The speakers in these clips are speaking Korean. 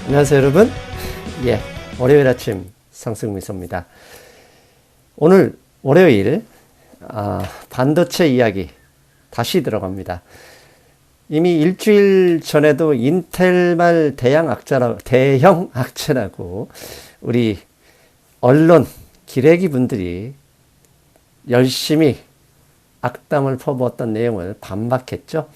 안녕하세요 여러분. 월요일 아침 상승미소입니다. 오늘 월요일 반도체 이야기 다시 들어갑니다. 이미 일주일 전에도 인텔말 대형 악재라고 우리 언론 기레기 분들이 열심히 악담을 퍼부었던 내용을 반박했죠.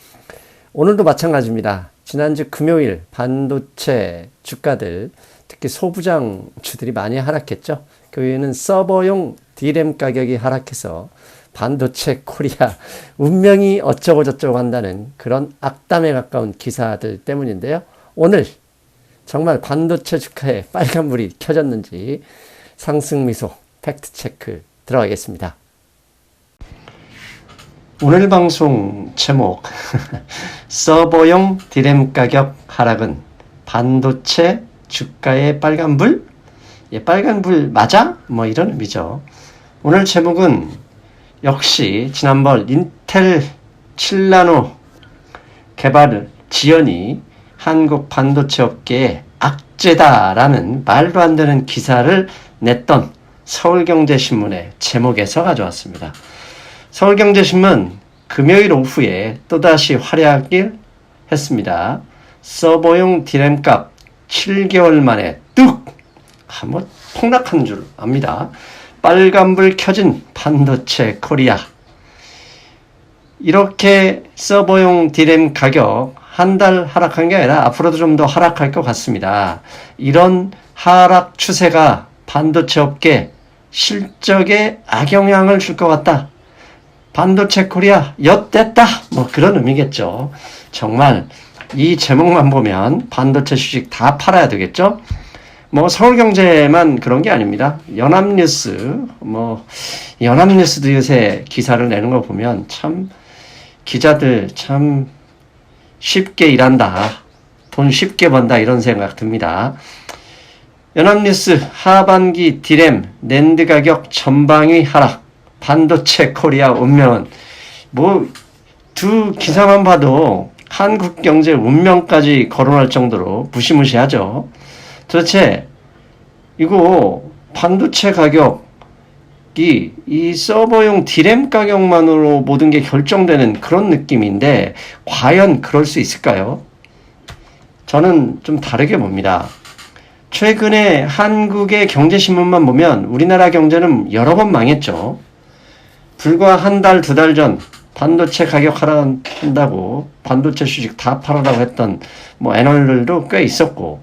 오늘도 마찬가지입니다. 지난주 금요일 반도체 주가들, 특히 소부장주들이 많이 하락했죠. 그 외에는 서버용 D램 가격이 하락해서 반도체 코리아 운명이 어쩌고 저쩌고 한다는 그런 악담에 가까운 기사들 때문인데요. 오늘 정말 반도체 주가에 빨간불이 켜졌는지 상승미소 팩트체크 들어가겠습니다. 오늘 방송 제목 서버용 D램 가격 하락은 반도체 주가의 빨간불? 빨간불 맞아? 이런 의미죠. 오늘 제목은 역시 지난번 인텔 7나노 개발 지연이 한국 반도체 업계의 악재다라는 말도 안 되는 기사를 냈던 서울경제신문의 제목에서 가져왔습니다. 서울경제신문 금요일 오후에 또다시 활약을 했습니다. 서버용 D램 값 7개월 만에 뚝! 한번 폭락한 줄 압니다. 빨간불 켜진 반도체 코리아. 이렇게 서버용 D램 가격 한 달 하락한 게 아니라 앞으로도 좀 더 하락할 것 같습니다. 이런 하락 추세가 반도체 업계 실적에 악영향을 줄 것 같다. 반도체 코리아 엿됐다. 그런 의미겠죠. 정말 이 제목만 보면 반도체 주식 다 팔아야 되겠죠. 서울경제만 그런 게 아닙니다. 연합뉴스, 연합뉴스도 요새 기사를 내는 거 보면 참 기자들 참 쉽게 일한다. 돈 쉽게 번다 이런 생각 듭니다. 연합뉴스 하반기 D램 낸드 가격 전방위 하락. 반도체 코리아 운명은 두 기사만 봐도 한국 경제 운명까지 거론할 정도로 무시무시하죠. 도대체 이거 반도체 가격이 이 서버용 D램 가격만으로 모든 게 결정되는 그런 느낌인데 과연 그럴 수 있을까요? 저는 좀 다르게 봅니다. 최근에 한국의 경제신문만 보면 우리나라 경제는 여러 번 망했죠. 불과 한 달, 두 달 전 반도체 가격 하락한다고 반도체 주식 다 팔아라고 했던 애널들도 꽤 있었고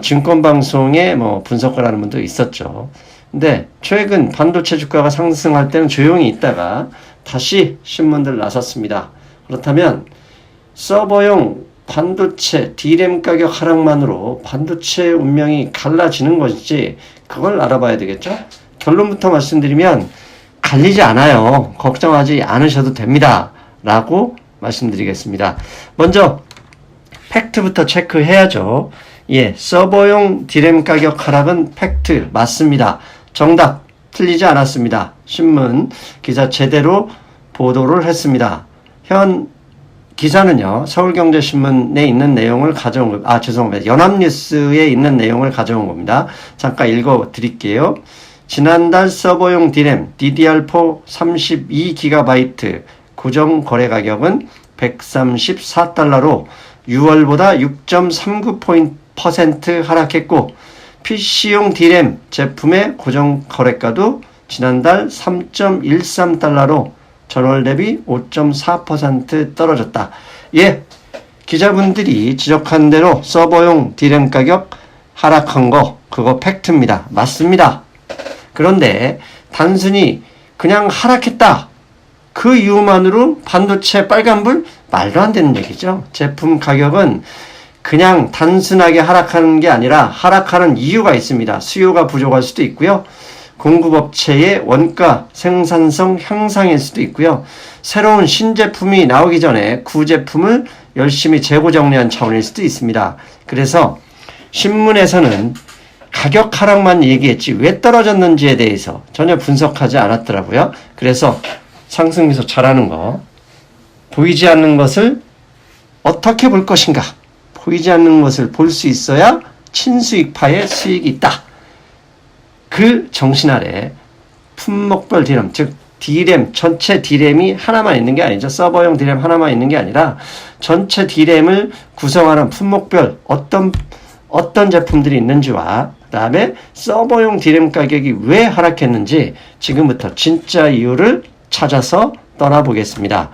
증권방송에 분석가라는 분도 있었죠. 근데 최근 반도체 주가가 상승할 때는 조용히 있다가 다시 신문들 나섰습니다. 그렇다면 서버용 반도체 D램 가격 하락만으로 반도체 운명이 갈라지는 것인지 그걸 알아봐야 되겠죠. 결론부터 말씀드리면 갈리지 않아요. 걱정하지 않으셔도 됩니다. 라고 말씀드리겠습니다. 먼저 팩트부터 체크해야죠. 서버용 D램 가격 하락은 팩트 맞습니다. 정답 틀리지 않았습니다. 신문 기사 제대로 보도를 했습니다. 현 기사는요. 서울경제신문에 있는 내용을 가져온 죄송합니다. 연합뉴스에 있는 내용을 가져온 겁니다. 잠깐 읽어 드릴게요. 지난달 서버용 D램 DDR4 32GB 고정 거래 가격은 134달러로 6월보다 6.39% 하락했고 PC용 D램 제품의 고정 거래가도 지난달 3.13달러로 전월 대비 5.4% 떨어졌다. 기자분들이 지적한 대로 서버용 D램 가격 하락한 거 그거 팩트입니다. 맞습니다. 그런데 단순히 그냥 하락했다. 그 이유만으로 반도체 빨간불? 말도 안 되는 얘기죠. 제품 가격은 그냥 단순하게 하락하는 게 아니라 하락하는 이유가 있습니다. 수요가 부족할 수도 있고요. 공급업체의 원가 생산성 향상일 수도 있고요. 새로운 신제품이 나오기 전에 구제품을 열심히 재고 정리한 차원일 수도 있습니다. 그래서 신문에서는 가격 하락만 얘기했지 왜 떨어졌는지에 대해서 전혀 분석하지 않았더라고요. 그래서 상승미소 잘하는 거, 보이지 않는 것을 어떻게 볼 것인가 보이지 않는 것을 볼 수 있어야 친수익파의 수익이 있다. 그 정신 아래 품목별 D램, 즉 D램, 전체 D램이 하나만 있는 게 아니죠. 서버용 D램 하나만 있는 게 아니라 전체 D램을 구성하는 품목별 어떤 제품들이 있는지와 그 다음에 서버용 D램 가격이 왜 하락했는지 지금부터 진짜 이유를 찾아서 떠나보겠습니다.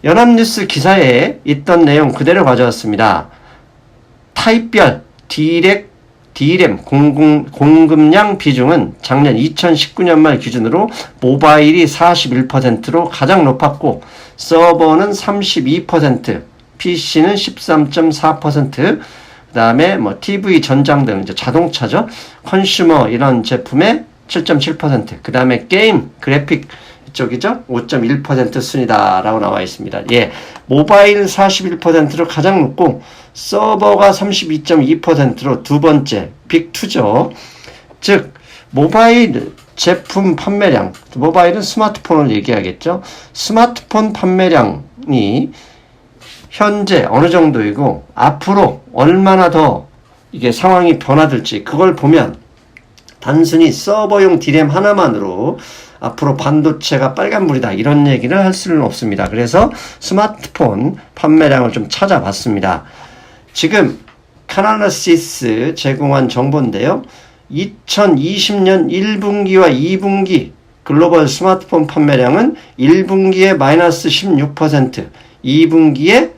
연합뉴스 기사에 있던 내용 그대로 가져왔습니다. 타입별 D램 공급량 비중은 작년 2019년 말 기준으로 모바일이 41%로 가장 높았고 서버는 32%, PC는 13.4%, 그 다음에 뭐 TV, 전장등, 이제 자동차죠. 컨슈머 이런 제품의 7.7%, 그 다음에 게임, 그래픽 쪽이죠. 5.1% 순이다라고 나와 있습니다. 예, 모바일 41%로 가장 높고 서버가 32.2%로 두 번째 빅2죠. 즉 모바일 제품 판매량, 모바일은 스마트폰을 얘기하겠죠. 스마트폰 판매량이 현재 어느 정도이고 앞으로 얼마나 더 이게 상황이 변화될지 그걸 보면 단순히 서버용 D램 하나만으로 앞으로 반도체가 빨간불이다 이런 얘기를 할 수는 없습니다. 그래서 스마트폰 판매량을 좀 찾아봤습니다. 지금 카나리시스 제공한 정보인데요. 2020년 1분기와 2분기 글로벌 스마트폰 판매량은 1분기에 마이너스 16%, 2분기에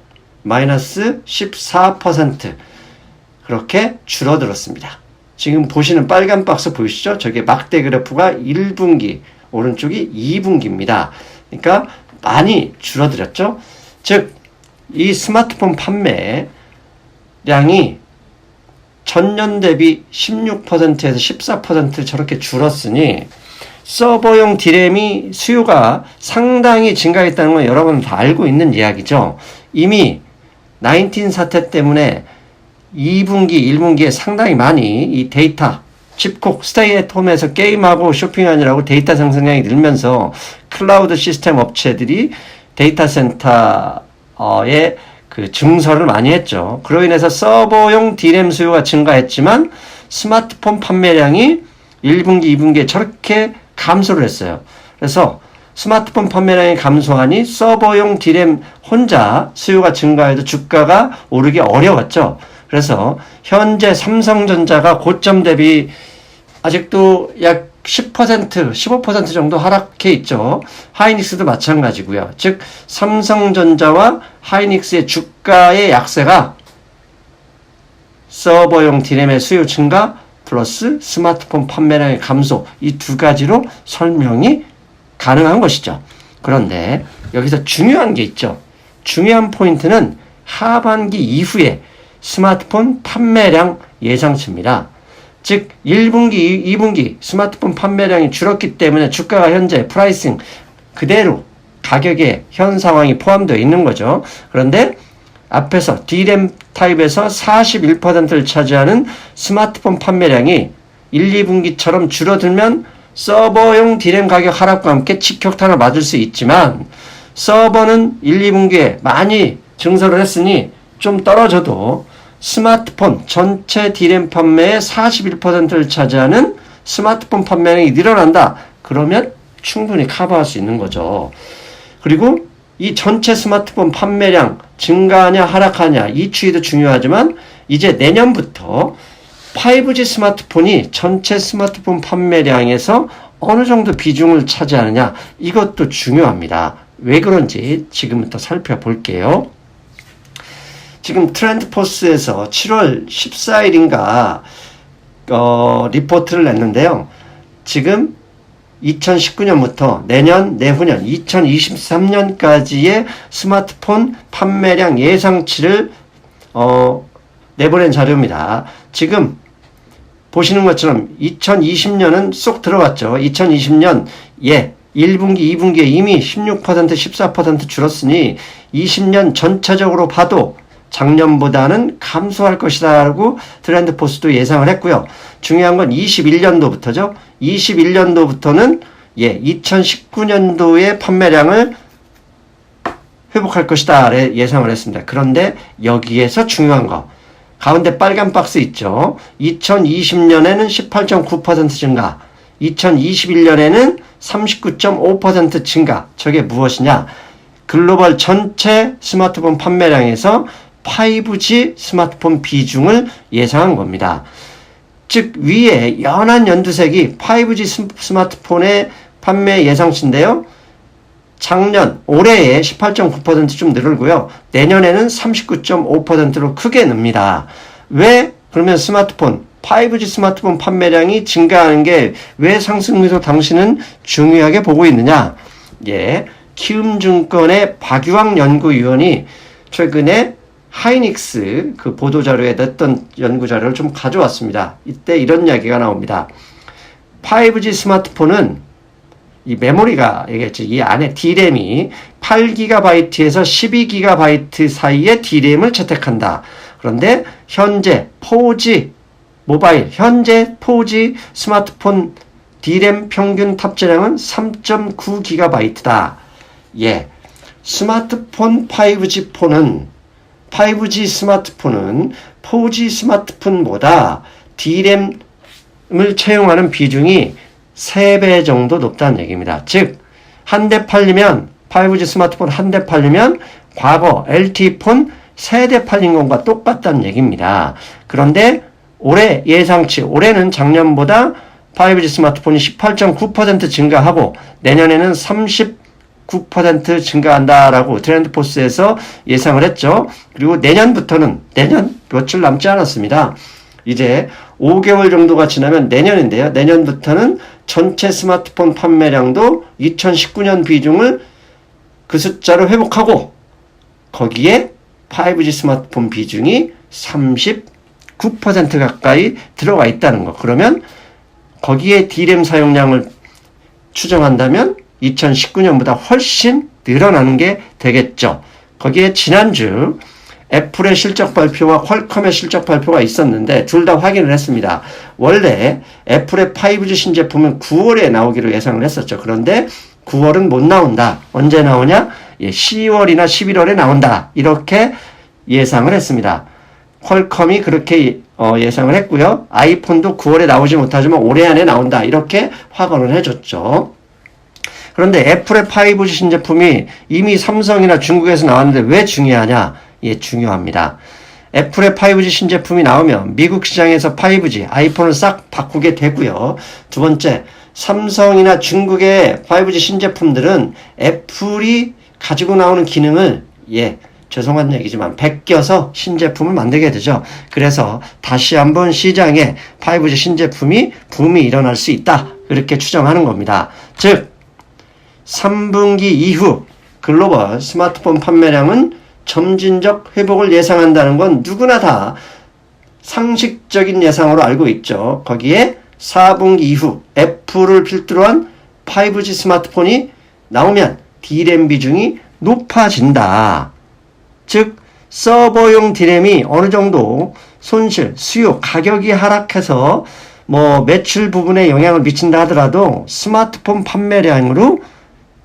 마이너스 14% 그렇게 줄어들었습니다. 지금 보시는 빨간 박스 보이시죠? 저게 막대 그래프가 1분기, 오른쪽이 2분기입니다. 그러니까 많이 줄어들었죠? 즉, 이 스마트폰 판매량이 전년 대비 16%에서 14% 저렇게 줄었으니 서버용 D램이 수요가 상당히 증가했다는 건 여러분 다 알고 있는 이야기죠. 이미 19 사태 때문에 2분기, 1분기에 상당히 많이 이 데이터, 집콕, 스테이 앳 홈에서 게임하고 쇼핑하느라고 데이터 생성량이 늘면서 클라우드 시스템 업체들이 데이터 센터에 그 증설을 많이 했죠. 그로 인해서 서버용 D램 수요가 증가했지만 스마트폰 판매량이 1분기, 2분기에 저렇게 감소를 했어요. 그래서 스마트폰 판매량이 감소하니 서버용 D램 혼자 수요가 증가해도 주가가 오르기 어려웠죠. 그래서 현재 삼성전자가 고점 대비 아직도 약 10%, 15% 정도 하락해 있죠. 하이닉스도 마찬가지고요. 즉 삼성전자와 하이닉스의 주가의 약세가 서버용 D램의 수요 증가 플러스 스마트폰 판매량의 감소 이 두 가지로 설명이 가능한 것이죠. 그런데 여기서 중요한 게 있죠. 중요한 포인트는 하반기 이후에 스마트폰 판매량 예상치입니다. 즉 1분기, 2분기 스마트폰 판매량이 줄었기 때문에 주가가 현재 프라이싱 그대로 가격에 현 상황이 포함되어 있는 거죠. 그런데 앞에서 D램 타입에서 41%를 차지하는 스마트폰 판매량이 1, 2분기처럼 줄어들면 서버용 D램 가격 하락과 함께 직격탄을 맞을 수 있지만 서버는 1, 2분기에 많이 증설을 했으니 좀 떨어져도 스마트폰 전체 D램 판매의 41%를 차지하는 스마트폰 판매량이 늘어난다. 그러면 충분히 커버할 수 있는 거죠. 그리고 이 전체 스마트폰 판매량 증가하냐 하락하냐 이 추이도 중요하지만 이제 내년부터 5G 스마트폰이 전체 스마트폰 판매량에서 어느 정도 비중을 차지하느냐 이것도 중요합니다. 왜 그런지 지금부터 살펴볼게요. 지금 트렌드포스에서 7월 14일인가 리포트를 냈는데요. 지금 2019년부터 내년, 내후년 2023년까지의 스마트폰 판매량 예상치를 내보낸 자료입니다. 지금 보시는 것처럼 2020년은 쏙 들어갔죠. 2020년 1분기, 2분기에 이미 16%, 14% 줄었으니 20년 전체적으로 봐도 작년보다는 감소할 것이다라고 트렌드포스도 예상을 했고요. 중요한 건 21년도부터죠. 21년도부터는 2019년도의 판매량을 회복할 것이다 예상을 했습니다. 그런데 여기에서 중요한 거, 가운데 빨간 박스 있죠. 2020년에는 18.9% 증가, 2021년에는 39.5% 증가. 저게 무엇이냐? 글로벌 전체 스마트폰 판매량에서 5G 스마트폰 비중을 예상한 겁니다. 즉 위에 연한 연두색이 5G 스마트폰의 판매 예상치인데요. 작년, 올해에 18.9% 좀 늘고요. 내년에는 39.5%로 크게 늡니다. 왜 그러면 스마트폰, 5G 스마트폰 판매량이 증가하는 게 왜 상승률도 당신은 중요하게 보고 있느냐? 예, 키움증권의 박유왕 연구위원이 최근에 하이닉스 그 보도자료에 냈던 연구자료를 좀 가져왔습니다. 이때 이런 이야기가 나옵니다. 5G 스마트폰은 이 메모리가 얘기했죠. 이 안에 D램이 8GB에서 12GB 사이의 D램을 채택한다. 그런데 현재 4G 모바일, 현재 4G 스마트폰 D램 평균 탑재량은 3.9GB다. 예. 스마트폰 5G 스마트폰은 4G 스마트폰보다 D램을 채용하는 비중이 3배 정도 높다는 얘기입니다. 즉, 한 대 팔리면, 5G 스마트폰 한 대 팔리면 과거 LTE폰 3대 팔린 것과 똑같다는 얘기입니다. 그런데 올해 예상치, 올해는 작년보다 5G 스마트폰이 18.9% 증가하고 내년에는 39% 증가한다라고 트렌드포스에서 예상을 했죠. 그리고 내년부터는, 내년 며칠 남지 않았습니다. 이제 5개월 정도가 지나면 내년인데요. 내년부터는 전체 스마트폰 판매량도 2019년 비중을 그 숫자로 회복하고 거기에 5G 스마트폰 비중이 39% 가까이 들어가 있다는 거. 그러면 거기에 D램 사용량을 추정한다면 2019년보다 훨씬 늘어나는 게 되겠죠. 거기에 지난주 애플의 실적 발표와 퀄컴의 실적 발표가 있었는데 둘 다 확인을 했습니다. 원래 애플의 5G 신제품은 9월에 나오기로 예상을 했었죠. 그런데 9월은 못 나온다. 언제 나오냐? 10월이나 11월에 나온다. 이렇게 예상을 했습니다. 퀄컴이 그렇게 예상을 했고요. 아이폰도 9월에 나오지 못하지만 올해 안에 나온다. 이렇게 확언을 해줬죠. 그런데 애플의 5G 신제품이 이미 삼성이나 중국에서 나왔는데 왜 중요하냐? 예, 중요합니다. 애플의 5G 신제품이 나오면 미국 시장에서 5G, 아이폰을 싹 바꾸게 되고요. 두 번째, 삼성이나 중국의 5G 신제품들은 애플이 가지고 나오는 기능을, 죄송한 얘기지만 베껴서 신제품을 만들게 되죠. 그래서 다시 한번 시장에 5G 신제품이 붐이 일어날 수 있다. 그렇게 추정하는 겁니다. 즉, 3분기 이후 글로벌 스마트폰 판매량은 점진적 회복을 예상한다는 건 누구나 다 상식적인 예상으로 알고 있죠. 거기에 4분기 이후 애플을 필두로 한 5G 스마트폰이 나오면 D램 비중이 높아진다. 즉 서버용 D램이 어느 정도 손실, 수요, 가격이 하락해서 매출 부분에 영향을 미친다 하더라도 스마트폰 판매량으로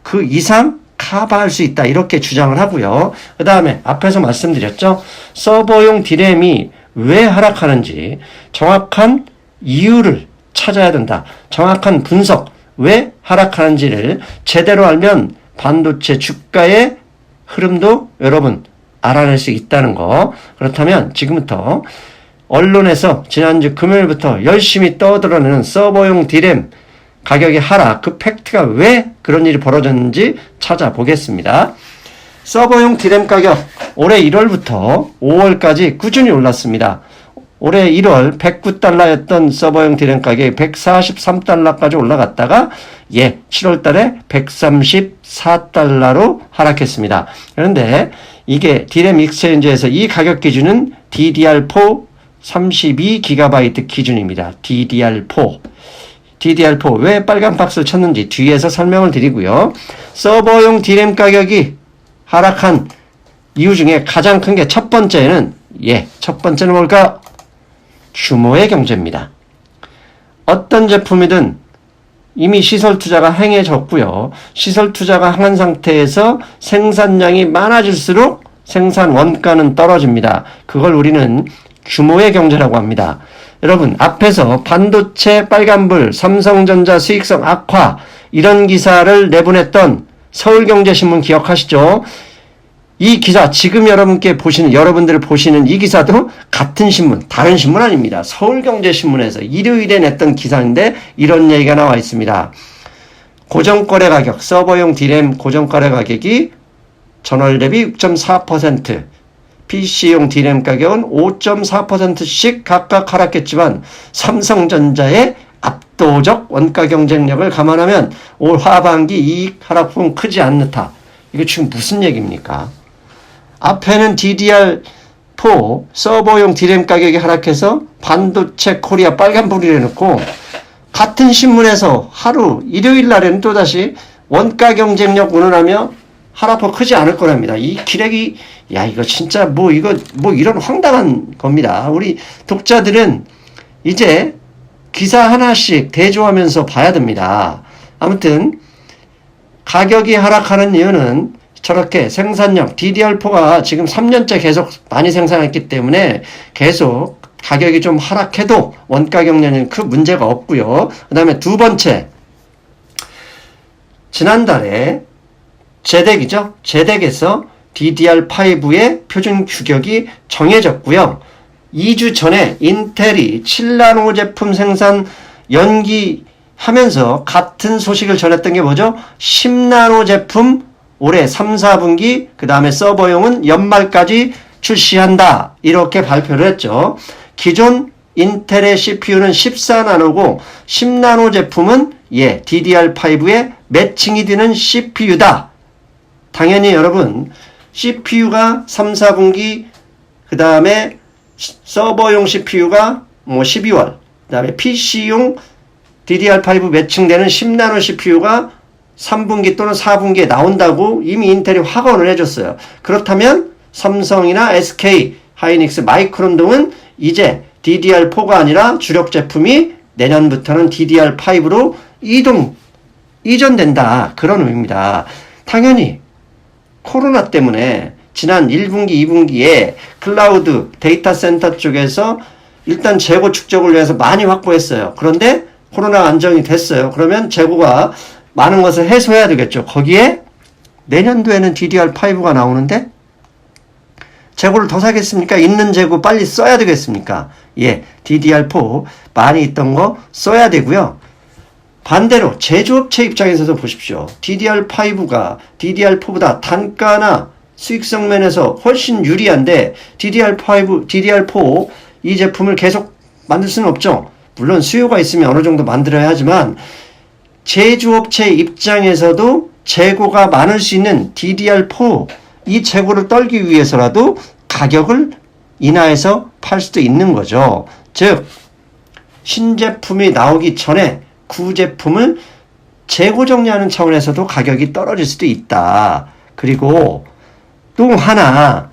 그 이상 커버할 수 있다. 이렇게 주장을 하고요. 그 다음에 앞에서 말씀드렸죠. 서버용 D램이 왜 하락하는지 정확한 이유를 찾아야 된다. 정확한 분석, 왜 하락하는지를 제대로 알면 반도체 주가의 흐름도 여러분 알아낼 수 있다는 거. 그렇다면 지금부터 언론에서 지난주 금요일부터 열심히 떠들어내는 서버용 D램 가격의 하락, 그 팩트가 왜 그런 일이 벌어졌는지 찾아보겠습니다. 서버용 D램 가격 올해 1월부터 5월까지 꾸준히 올랐습니다. 올해 1월 109달러였던 서버용 D램 가격이 143달러까지 올라갔다가 7월 달에 134달러로 하락했습니다. 그런데 이게 D램 익스체인지에서 이 가격 기준은 DDR4 32GB 기준입니다. DDR4 왜 빨간 박스를 쳤는지 뒤에서 설명을 드리고요. 서버용 D램 가격이 하락한 이유 중에 가장 큰 게 첫 번째는 뭘까? 규모의 경제입니다. 어떤 제품이든 이미 시설 투자가 행해졌고요. 시설 투자가 행한 상태에서 생산량이 많아질수록 생산 원가는 떨어집니다. 그걸 우리는 규모의 경제라고 합니다. 여러분, 앞에서 반도체 빨간불, 삼성전자 수익성 악화 이런 기사를 내보냈던 서울경제신문 기억하시죠? 이 기사, 지금 여러분들 보시는 이 기사도 같은 신문, 다른 신문 아닙니다. 서울경제신문에서 일요일에 냈던 기사인데 이런 얘기가 나와 있습니다. 고정거래 가격, 서버용 D램 고정거래 가격이 전월 대비 6.4%, PC용 D램 가격은 5.4%씩 각각 하락했지만 삼성전자의 압도적 원가 경쟁력을 감안하면 올 하반기 이익 하락폭은 크지 않다. 이거 지금 무슨 얘기입니까? 앞에는 DDR4 서버용 D램 가격이 하락해서 반도체 코리아 빨간불을 해놓고 같은 신문에서 하루 일요일 날에는 또다시 원가 경쟁력 운운하며 하락폭 크지 않을 거랍니다. 이 기레기, 야, 이거 진짜 이런 황당한 겁니다. 우리 독자들은 이제 기사 하나씩 대조하면서 봐야 됩니다. 아무튼 가격이 하락하는 이유는 저렇게 생산력, DDR4가 지금 3년째 계속 많이 생산했기 때문에 계속 가격이 좀 하락해도 원가 경쟁에는 큰 문제가 없고요. 그 다음에 두 번째, 지난달에 제덱이죠. 제덱에서 DDR5의 표준 규격이 정해졌고요. 2주 전에 인텔이 7나노 제품 생산 연기하면서 같은 소식을 전했던 게 뭐죠? 10나노 제품 올해 3, 4분기, 그 다음에 서버용은 연말까지 출시한다. 이렇게 발표를 했죠. 기존 인텔의 CPU는 14나노고 10나노 제품은 DDR5에 매칭이 되는 CPU다. 당연히 여러분, CPU가 3, 4분기, 그 다음에 서버용 CPU가 12월, 그 다음에 PC용 DDR5 매칭되는 10나노 CPU가 3분기 또는 4분기에 나온다고 이미 인텔이 확언을 해줬어요. 그렇다면 삼성이나 SK, 하이닉스, 마이크론 등은 이제 DDR4가 아니라 주력 제품이 내년부터는 DDR5로 이전된다. 그런 의미입니다. 당연히 코로나 때문에 지난 1분기, 2분기에 클라우드 데이터 센터 쪽에서 일단 재고 축적을 위해서 많이 확보했어요. 그런데 코로나 안정이 됐어요. 그러면 재고가 많은 것을 해소해야 되겠죠. 거기에 내년도에는 DDR5가 나오는데 재고를 더 사겠습니까? 있는 재고 빨리 써야 되겠습니까? DDR4 많이 있던 거 써야 되고요. 반대로 제조업체 입장에서도 보십시오. DDR5가 DDR4보다 단가나 수익성 면에서 훨씬 유리한데 DDR4 이 제품을 계속 만들 수는 없죠. 물론 수요가 있으면 어느 정도 만들어야 하지만 제조업체 입장에서도 재고가 많을 수 있는 DDR4 이 재고를 떨기 위해서라도 가격을 인하해서 팔 수도 있는 거죠. 즉 신제품이 나오기 전에 구제품을 재고 정리하는 차원에서도 가격이 떨어질 수도 있다. 그리고 또 하나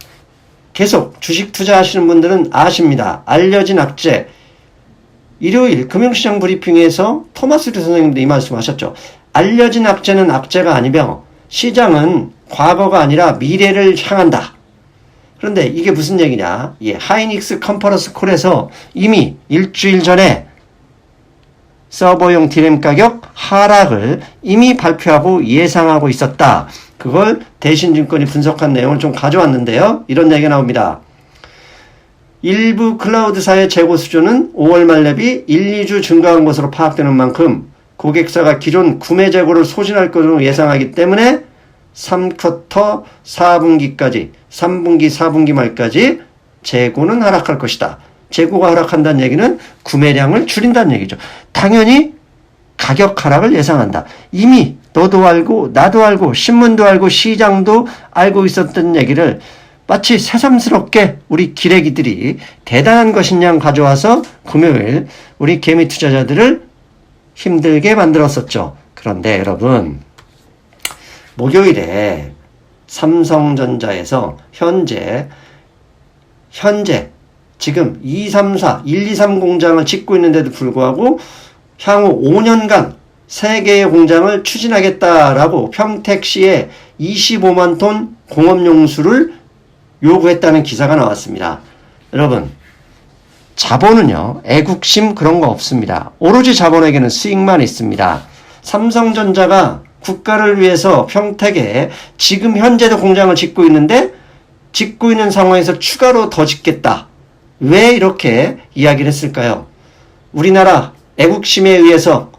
계속 주식 투자하시는 분들은 아십니다. 알려진 악재. 일요일 금융시장 브리핑에서 토마스 류 선생님도 이 말씀하셨죠. 알려진 악재는 악재가 아니며 시장은 과거가 아니라 미래를 향한다. 그런데 이게 무슨 얘기냐? 하이닉스 컨퍼런스 콜에서 이미 일주일 전에 서버용 D램 가격 하락을 이미 발표하고 예상하고 있었다. 그걸 대신증권이 분석한 내용을 좀 가져왔는데요. 이런 얘기가 나옵니다. 일부 클라우드사의 재고 수준은 5월 말 대비 1, 2주 증가한 것으로 파악되는 만큼 고객사가 기존 구매 재고를 소진할 것으로 예상하기 때문에 3쿼터 4분기까지 3분기 4분기 말까지 재고는 하락할 것이다. 재고가 하락한다는 얘기는 구매량을 줄인다는 얘기죠. 당연히 가격 하락을 예상한다. 이미 너도 알고 나도 알고 신문도 알고 시장도 알고 있었던 얘기를 마치 새삼스럽게 우리 기레기들이 대단한 것인 양 가져와서 금요일 우리 개미 투자자들을 힘들게 만들었었죠. 그런데 여러분, 목요일에 삼성전자에서 현재 지금 1, 2, 3 공장을 짓고 있는데도 불구하고 향후 5년간 3개의 공장을 추진하겠다라고 평택시에 25만 톤 공업용수를 요구했다는 기사가 나왔습니다. 여러분, 자본은요, 애국심 그런 거 없습니다. 오로지 자본에게는 수익만 있습니다. 삼성전자가 국가를 위해서 평택에 지금 현재도 공장을 짓고 있는데 짓고 있는 상황에서 추가로 더 짓겠다. 왜 이렇게 이야기를 했을까요? 우리나라 애국심에 의해서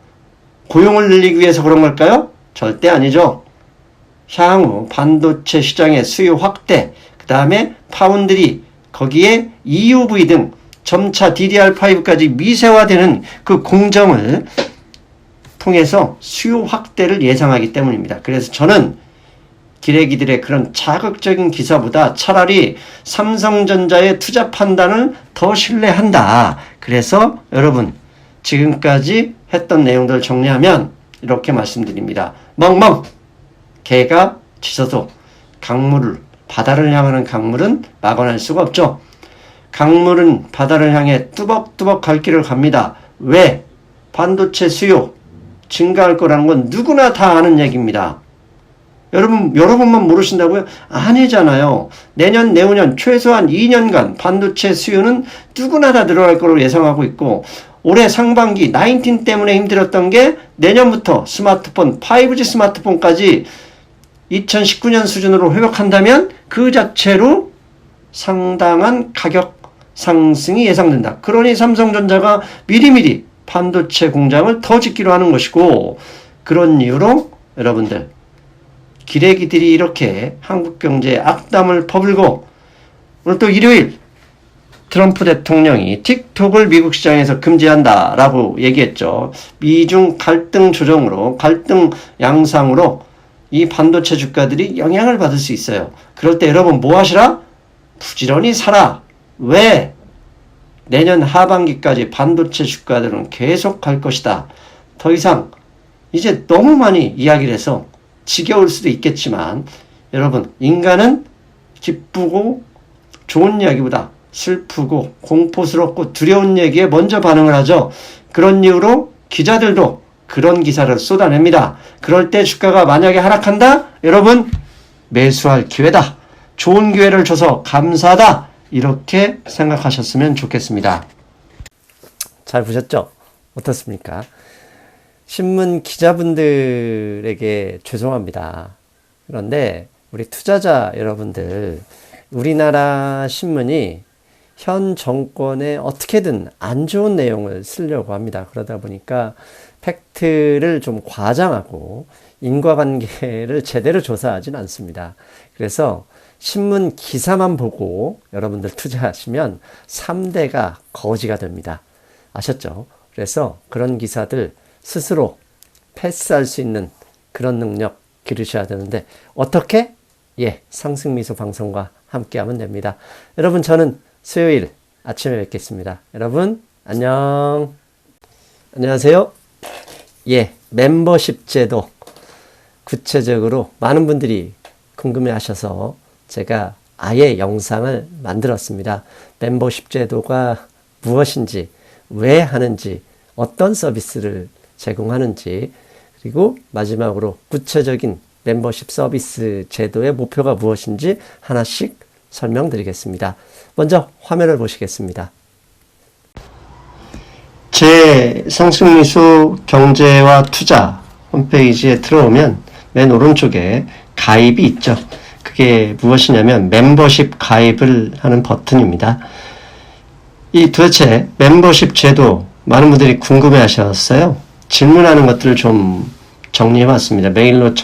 고용을 늘리기 위해서 그런 걸까요? 절대 아니죠. 향후 반도체 시장의 수요 확대, 그 다음에 파운드리, 거기에 EUV 등 점차 DDR5까지 미세화되는 그 공정을 통해서 수요 확대를 예상하기 때문입니다. 그래서 저는 기레기들의 그런 자극적인 기사보다 차라리 삼성전자의 투자 판단을 더 신뢰한다. 그래서 여러분, 지금까지 했던 내용들을 정리하면 이렇게 말씀드립니다. 멍멍! 개가 짖어도 바다를 향하는 강물은 막아낼 수가 없죠. 강물은 바다를 향해 뚜벅뚜벅 갈 길을 갑니다. 왜? 반도체 수요 증가할 거라는 건 누구나 다 아는 얘기입니다. 여러분만 모르신다고요? 아니잖아요. 내년, 내후년 최소한 2년간 반도체 수요는 누구나 다 늘어날 거로 예상하고 있고, 올해 상반기 19 때문에 힘들었던 게 내년부터 스마트폰, 5G 스마트폰까지 2019년 수준으로 회복한다면 그 자체로 상당한 가격 상승이 예상된다. 그러니 삼성전자가 미리미리 반도체 공장을 더 짓기로 하는 것이고, 그런 이유로 여러분들, 기레기들이 이렇게 한국 경제에 악담을 퍼불고, 오늘 또 일요일 트럼프 대통령이 틱톡을 미국 시장에서 금지한다라고 얘기했죠. 미중 갈등 조정으로, 갈등 양상으로 이 반도체 주가들이 영향을 받을 수 있어요. 그럴 때 여러분 뭐 하시라? 부지런히 사라. 왜? 내년 하반기까지 반도체 주가들은 계속 갈 것이다. 더 이상 이제 너무 많이 이야기를 해서 지겨울 수도 있겠지만, 여러분, 인간은 기쁘고 좋은 이야기보다 슬프고 공포스럽고 두려운 얘기에 먼저 반응을 하죠. 그런 이유로 기자들도 그런 기사를 쏟아냅니다. 그럴 때 주가가 만약에 하락한다? 여러분, 매수할 기회다. 좋은 기회를 줘서 감사하다. 이렇게 생각하셨으면 좋겠습니다. 잘 보셨죠? 어떻습니까? 신문 기자분들에게 죄송합니다. 그런데 우리 투자자 여러분들, 우리나라 신문이 현 정권에 어떻게든 안 좋은 내용을 쓰려고 합니다. 그러다 보니까 팩트를 좀 과장하고 인과관계를 제대로 조사하진 않습니다. 그래서 신문 기사만 보고 여러분들 투자하시면 3대가 거지가 됩니다. 아셨죠? 그래서 그런 기사들 스스로 패스할 수 있는 그런 능력 기르셔야 되는데, 어떻게? 상승미소 방송과 함께하면 됩니다. 여러분, 저는 수요일 아침에 뵙겠습니다. 여러분 안녕. 안녕하세요. 멤버십 제도 구체적으로 많은 분들이 궁금해 하셔서 제가 아예 영상을 만들었습니다. 멤버십 제도가 무엇인지, 왜 하는지, 어떤 서비스를 제공하는지, 그리고 마지막으로 구체적인 멤버십 서비스 제도의 목표가 무엇인지 하나씩 설명드리겠습니다. 먼저 화면을 보시겠습니다. 제 상승미소 경제와 투자 홈페이지에 들어오면 맨 오른쪽에 가입이 있죠. 그게 무엇이냐면 멤버십 가입을 하는 버튼입니다. 이 도대체 멤버십 제도 많은 분들이 궁금해 하셨어요. 질문하는 것들을 좀 정리해 봤습니다. 메일로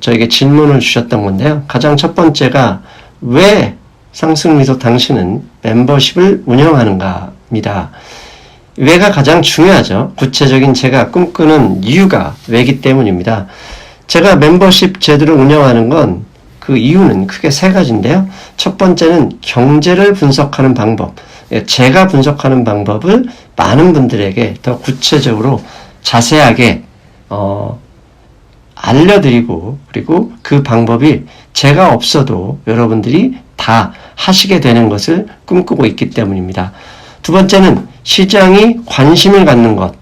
저에게 질문을 주셨던 건데요. 가장 첫 번째가 왜 상승미소 당신은 멤버십을 운영하는가입니다. 왜가 가장 중요하죠. 구체적인 제가 꿈꾸는 이유가 왜기 때문입니다. 제가 멤버십 제도를 운영하는 건 그 이유는 크게 3가지인데요. 첫 번째는 경제를 분석하는 방법. 제가 분석하는 방법을 많은 분들에게 더 구체적으로 자세하게 알려드리고, 그리고 그 방법이 제가 없어도 여러분들이 다 하시게 되는 것을 꿈꾸고 있기 때문입니다. 두 번째는 시장이 관심을 갖는 것.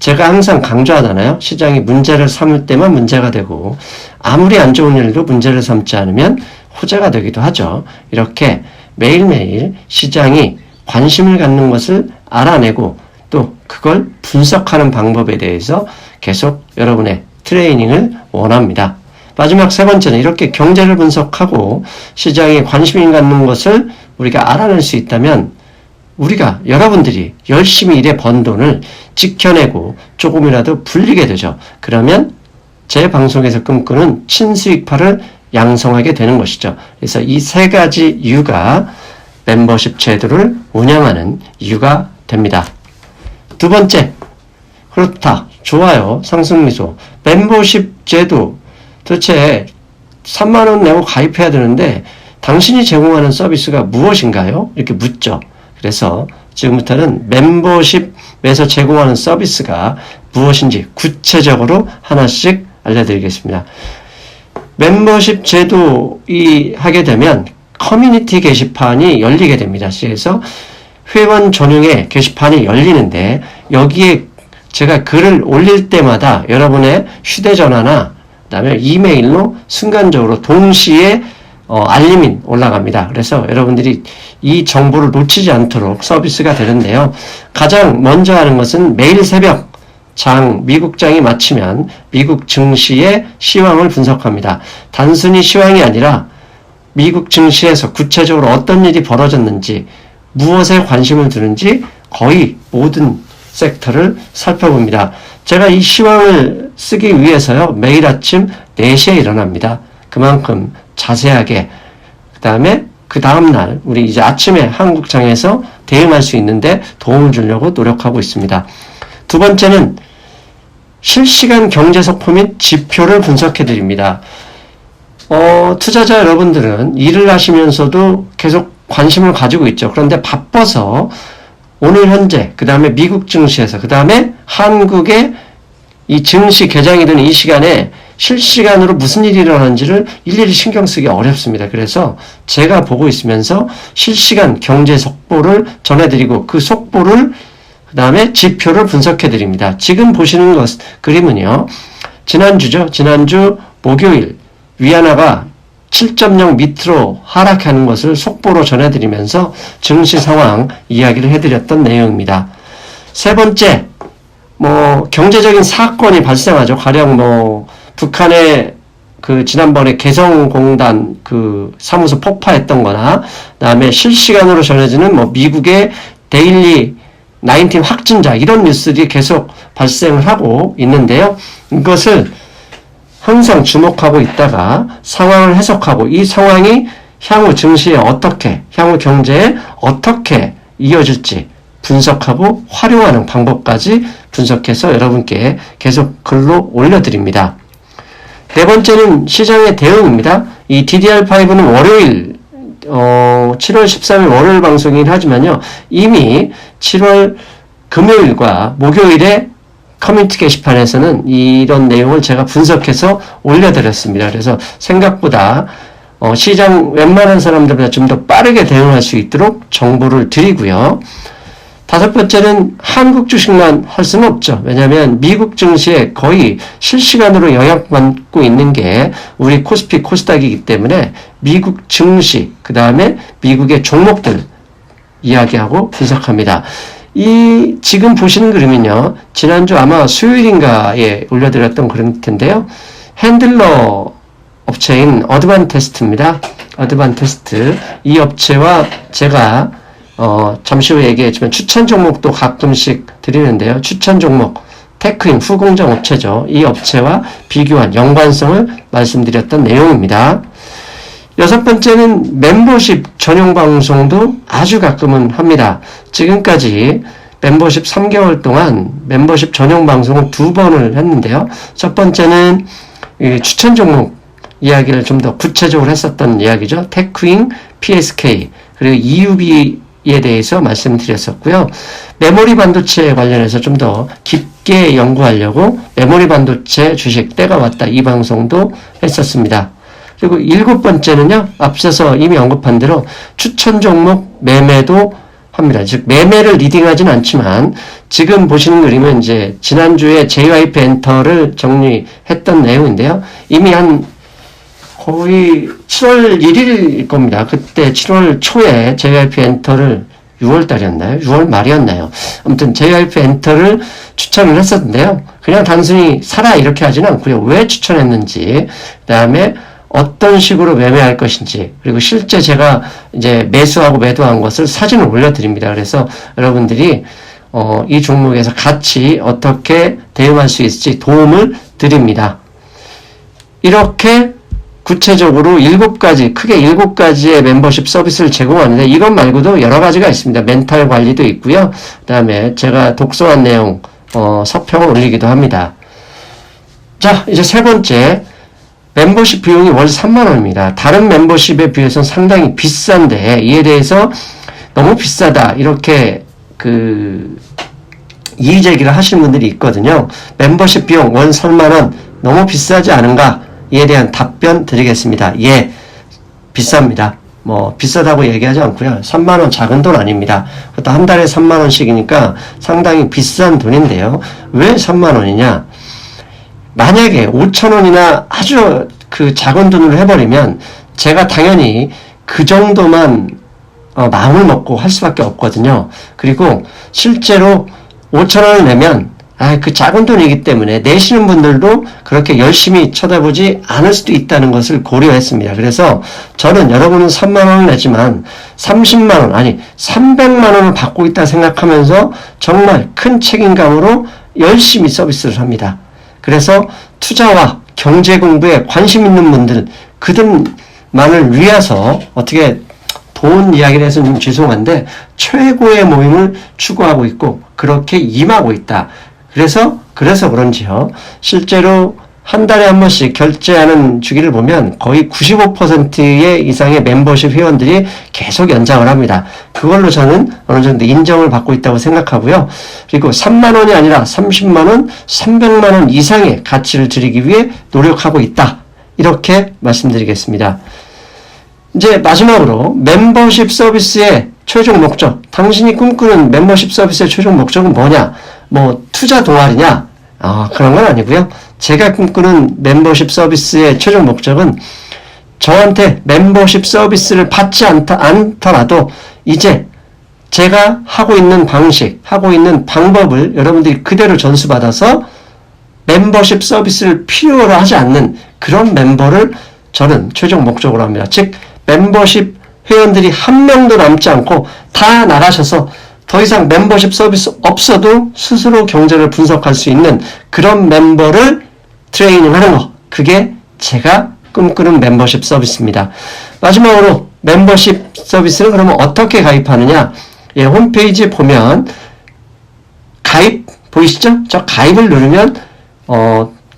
제가 항상 강조하잖아요. 시장이 문제를 삼을 때만 문제가 되고 아무리 안 좋은 일도 문제를 삼지 않으면 호재가 되기도 하죠. 이렇게 매일매일 시장이 관심을 갖는 것을 알아내고 또 그걸 분석하는 방법에 대해서 계속 여러분의 트레이닝을 원합니다. 마지막 세 번째는 이렇게 경제를 분석하고 시장에 관심을 갖는 것을 우리가 알아낼 수 있다면 우리가 여러분들이 열심히 일해 번 돈을 지켜내고 조금이라도 불리게 되죠. 그러면 제 방송에서 꿈꾸는 친수익파를 양성하게 되는 것이죠. 그래서 이 세 가지 이유가 멤버십 제도를 운영하는 이유가 됩니다. 두 번째, 그렇다, 좋아요, 상승미소. 멤버십 제도 도대체 3만 원 내고 가입해야 되는데 당신이 제공하는 서비스가 무엇인가요? 이렇게 묻죠. 그래서 지금부터는 멤버십에서 제공하는 서비스가 무엇인지 구체적으로 하나씩 알려드리겠습니다. 멤버십 제도 하게 되면 커뮤니티 게시판이 열리게 됩니다. 그래서 회원 전용의 게시판이 열리는데 여기에 제가 글을 올릴 때마다 여러분의 휴대전화나 그다음에 이메일로 순간적으로 동시에 알림이 올라갑니다. 그래서 여러분들이 이 정보를 놓치지 않도록 서비스가 되는데요. 가장 먼저 하는 것은 매일 새벽 미국장이 마치면 미국 증시의 시황을 분석합니다. 단순히 시황이 아니라 미국 증시에서 구체적으로 어떤 일이 벌어졌는지 무엇에 관심을 두는지 거의 모든 섹터를 살펴봅니다. 제가 이 시황을 쓰기 위해서요. 매일 아침 4시에 일어납니다. 그만큼 자세하게 그 다음날 우리 이제 아침에 한국장에서 대응할 수 있는데 도움을 주려고 노력하고 있습니다. 두 번째는 실시간 경제 속보 및 지표를 분석해 드립니다. 투자자 여러분들은 일을 하시면서도 계속 관심을 가지고 있죠. 그런데 바빠서 오늘 현재, 그 다음에 미국 증시에서, 그 다음에 한국의 이 증시 개장이 되는 이 시간에 실시간으로 무슨 일이 일어나는지를 일일이 신경 쓰기 어렵습니다. 그래서 제가 보고 있으면서 실시간 경제 속보를 전해드리고 그 속보를 그 다음에 지표를 분석해 드립니다. 지금 보시는 그림은요. 지난주 목요일 위안화가 7.0 밑으로 하락하는 것을 속보로 전해드리면서 증시 상황 이야기를 해드렸던 내용입니다. 세 번째, 경제적인 사건이 발생하죠. 가령 북한의 지난번에 개성공단 사무소 폭파했던 거나, 그다음에 실시간으로 전해지는 미국의 데일리 19 확진자, 이런 뉴스들이 계속 발생을 하고 있는데요. 이것을 항상 주목하고 있다가 상황을 해석하고 이 상황이 향후 증시에 향후 경제에 어떻게 이어질지 분석하고 활용하는 방법까지 분석해서 여러분께 계속 글로 올려드립니다. 네 번째는 시장의 대응입니다. 이 DDR5는 월요일, 7월 13일 월요일 방송이긴 하지만요. 이미 7월 금요일과 목요일에 커뮤니티 게시판에서는 이런 내용을 제가 분석해서 올려드렸습니다. 그래서 생각보다 시장 웬만한 사람들보다 좀 더 빠르게 대응할 수 있도록 정보를 드리고요. 다섯 번째는 한국 주식만 할 수는 없죠. 왜냐하면 미국 증시에 거의 실시간으로 영향받고 있는 게 우리 코스피, 코스닥이기 때문에 미국 증시, 그 다음에 미국의 종목들 이야기하고 분석합니다. 지금 보시는 그림은요, 지난주 아마 수요일인가에 올려드렸던 그림 텐데요. 핸들러 업체인 어드반테스트입니다. 어드반테스트. 이 업체와 제가, 잠시 후에 얘기했지만 추천 종목도 가끔씩 드리는데요. 추천 종목, 테크인 후공정 업체죠. 이 업체와 비교한 연관성을 말씀드렸던 내용입니다. 여섯 번째는 멤버십 전용 방송도 아주 가끔은 합니다. 지금까지 멤버십 3개월 동안 멤버십 전용 방송을 2번을 했는데요. 첫 번째는 추천 종목 이야기를 좀 더 구체적으로 했었던 이야기죠. 테크인, PSK, 그리고 EUB에 대해서 말씀드렸었고요. 메모리 반도체 관련해서 좀 더 깊게 연구하려고 메모리 반도체 주식 때가 왔다, 이 방송도 했었습니다. 그리고 일곱 번째는요, 앞서서 이미 언급한 대로 추천 종목 매매도 합니다. 즉 매매를 리딩하지는 않지만 지금 보시는 그림은 이제 지난주에 JYP 엔터를 정리했던 내용인데요. 이미 한 거의 7월 1일일 겁니다. 그때 7월 초에 JYP 엔터를 6월 달이었나요? 6월 말이었나요? 아무튼 JYP 엔터를 추천을 했었는데요. 그냥 단순히 사라 이렇게 하지는 않고요. 왜 추천했는지, 그 다음에 어떤 식으로 매매할 것인지, 그리고 실제 제가 이제 매수하고 매도한 것을 사진을 올려드립니다. 그래서 여러분들이 이 종목에서 같이 어떻게 대응할 수 있을지 도움을 드립니다. 이렇게 구체적으로 7가지, 크게 7가지의 멤버십 서비스를 제공하는데 이것 말고도 여러 가지가 있습니다. 멘탈 관리도 있고요. 그 다음에 제가 독서한 내용, 서평을 올리기도 합니다. 자, 이제 세 번째. 멤버십 비용이 월 3만원입니다. 다른 멤버십에 비해서는 상당히 비싼데 이에 대해서 너무 비싸다 이렇게 이의 제기를 하시는 분들이 있거든요. 멤버십 비용 월 3만원 너무 비싸지 않은가? 이에 대한 답변 드리겠습니다. 예, 비쌉니다. 뭐 비싸다고 얘기하지 않고요. 3만원 작은 돈 아닙니다. 그것도 한 달에 3만원씩이니까 상당히 비싼 돈인데요. 왜 3만원이냐? 만약에 5,000원이나 아주 작은 돈으로 해버리면 제가 당연히 그 정도만 마음을 먹고 할 수밖에 없거든요. 그리고 실제로 5,000원을 내면 그 작은 돈이기 때문에 내시는 분들도 그렇게 열심히 쳐다보지 않을 수도 있다는 것을 고려했습니다. 그래서 저는 여러분은 3만원을 내지만 30만원 아니 300만원을 받고 있다 생각하면서 정말 큰 책임감으로 열심히 서비스를 합니다. 그래서 투자와 경제 공부에 관심 있는 분들, 그들만을 위해서 어떻게 돈 이야기를 해서 좀 죄송한데 최고의 모임을 추구하고 있고 그렇게 임하고 있다. 그래서 그런지요. 실제로 한 달에 한 번씩 결제하는 주기를 보면 거의 95%의 이상의 멤버십 회원들이 계속 연장을 합니다. 그걸로 저는 어느 정도 인정을 받고 있다고 생각하고요. 그리고 3만원이 아니라 30만원, 300만원 이상의 가치를 드리기 위해 노력하고 있다. 이렇게 말씀드리겠습니다. 이제 마지막으로 멤버십 서비스의 최종 목적, 당신이 꿈꾸는 멤버십 서비스의 최종 목적은 뭐냐? 뭐 투자 동아리냐? 그런 건 아니고요. 제가 꿈꾸는 멤버십 서비스의 최종 목적은 저한테 멤버십 서비스를 받지 않더라도 이제 제가 하고 있는 방식, 하고 있는 방법을 여러분들이 그대로 전수받아서 멤버십 서비스를 필요로 하지 않는 그런 멤버를 저는 최종 목적으로 합니다. 즉 멤버십 회원들이 한 명도 남지 않고 다 나가셔서 더 이상 멤버십 서비스 없어도 스스로 경제를 분석할 수 있는 그런 멤버를 트레이닝하는 거, 그게 제가 꿈꾸는 멤버십 서비스입니다. 마지막으로 멤버십 서비스는 그러면 어떻게 가입하느냐? 예, 홈페이지에 보면 가입 보이시죠? 저 가입을 누르면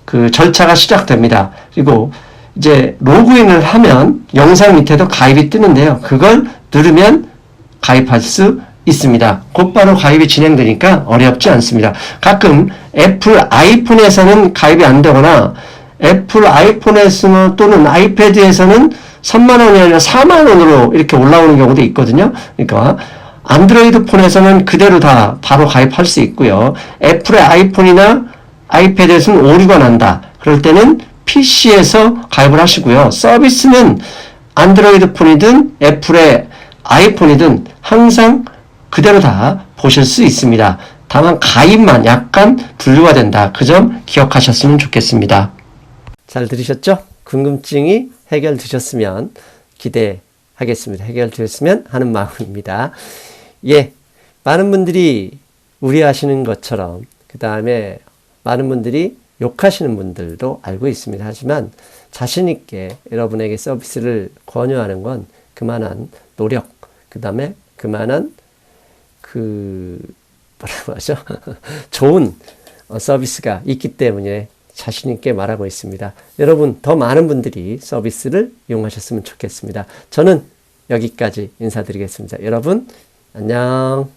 그 절차가 시작됩니다. 그리고 이제 로그인을 하면 영상 밑에도 가입이 뜨는데요. 그걸 누르면 가입할 수 있습니다. 곧바로 가입이 진행되니까 어렵지 않습니다. 가끔 애플 아이폰에서는 가입이 안 되거나 애플 아이폰에서 또는 아이패드에서는 3만원이 아니라 4만원으로 이렇게 올라오는 경우도 있거든요. 그러니까 안드로이드 폰에서는 그대로 다 바로 가입할 수 있고요. 애플의 아이폰이나 아이패드에서는 오류가 난다. 그럴 때는 PC에서 가입을 하시고요. 서비스는 안드로이드 폰이든 애플의 아이폰이든 항상 그대로 다 보실 수 있습니다. 다만 가입만 약간 분류가 된다. 그 점 기억하셨으면 좋겠습니다. 잘 들으셨죠? 궁금증이 해결되셨으면 기대하겠습니다. 해결되었으면 하는 마음입니다. 예, 많은 분들이 우려하시는 것처럼 그 다음에 많은 분들이 욕하시는 분들도 알고 있습니다. 하지만 자신 있게 여러분에게 서비스를 권유하는 건 그만한 노력, 그 다음에 그만한 뭐라고 하죠? 좋은 서비스가 있기 때문에 자신 있게 말하고 있습니다. 여러분, 더 많은 분들이 서비스를 이용하셨으면 좋겠습니다. 저는 여기까지 인사드리겠습니다. 여러분, 안녕.